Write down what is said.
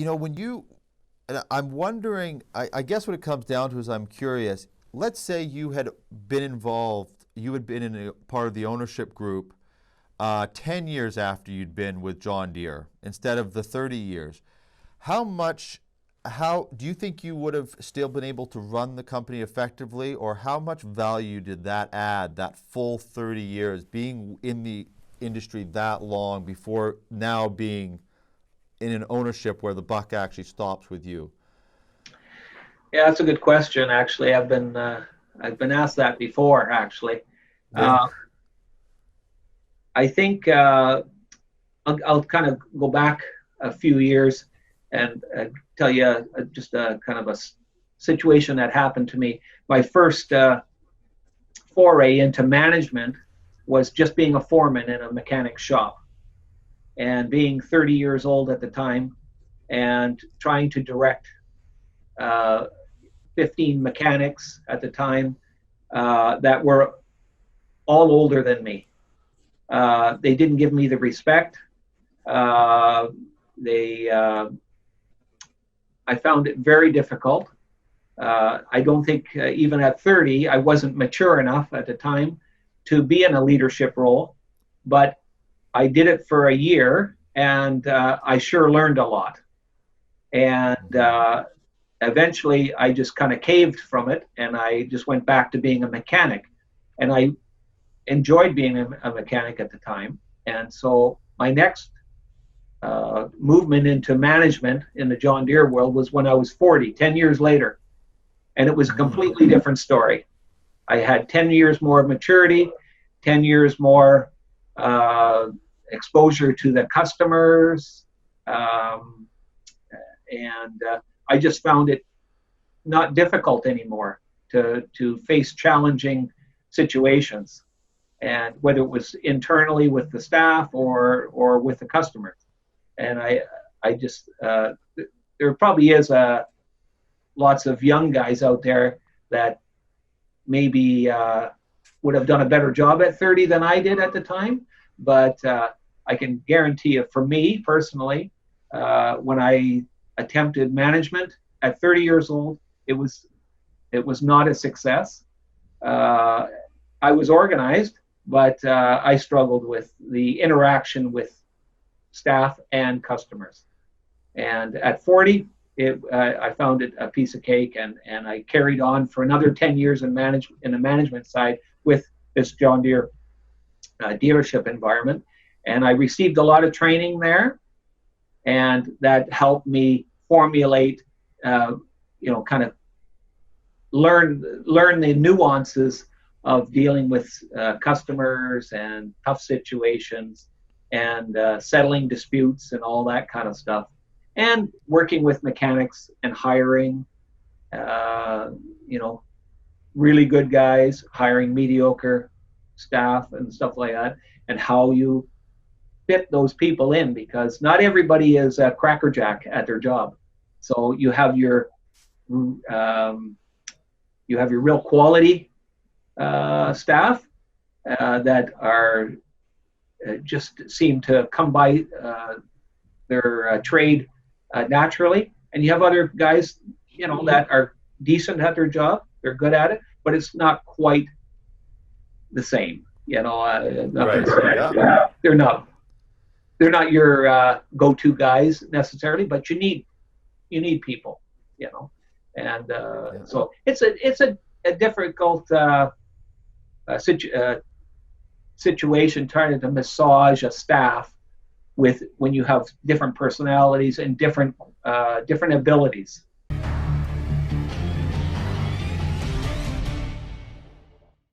when and I'm wondering, I guess what it comes down to is I'm curious. Let's say you had been involved, you had been in a part of the ownership group 10 years after you'd been with John Deere instead of the 30 years. How do you think you would have still been able to run the company effectively, or how much value did that add, that full 30 years being in the industry that long before now being in an ownership where the buck actually stops with you? Yeah, that's a good question. Actually, I've been asked that before. Actually, Yeah. uh, I think I'll kind of go back a few years and tell you just a kind of a situation that happened to me. My first foray into management was just being a foreman in a mechanic shop, and being 30 years old at the time and trying to direct uh, 15 mechanics at the time that were all older than me. They didn't give me the respect. Uh, they, I found it very difficult. I don't think even at 30, I wasn't mature enough at the time to be in a leadership role, but I did it for a year, and I sure learned a lot. And eventually, I just kind of caved from it, and I just went back to being a mechanic. And I enjoyed being a mechanic at the time. And so my next movement into management in the John Deere world was when I was 40, 10 years later. And it was a completely different story. I had 10 years more of maturity, 10 years more exposure to the customers. And I just found it not difficult anymore to face challenging situations, and whether it was internally with the staff or with the customers. And I just there probably is lots of young guys out there that maybe would have done a better job at 30 than I did at the time. But I can guarantee you, for me personally, when I attempted management at 30 years old, it was not a success. I was organized, but I struggled with the interaction with staff and customers. And at 40, I found it a piece of cake, and I carried on for another 10 years in the management side with this John Deere dealership environment. And I received a lot of training there, and that helped me formulate, kind of learn the nuances of dealing with customers and tough situations, and settling disputes and all that kind of stuff, and working with mechanics and hiring, really good guys, hiring mediocre staff and stuff like that, and how you fit those people in, because not everybody is a crackerjack at their job. So you have your real quality staff that are just seem to come by their trade naturally, and you have other guys, that are decent at their job. They're good at it, but it's not quite the same. Right. Yeah. They're not your go-to guys necessarily, but you need people, and Yeah. so it's a difficult situation trying to massage a staff when you have different personalities and different abilities.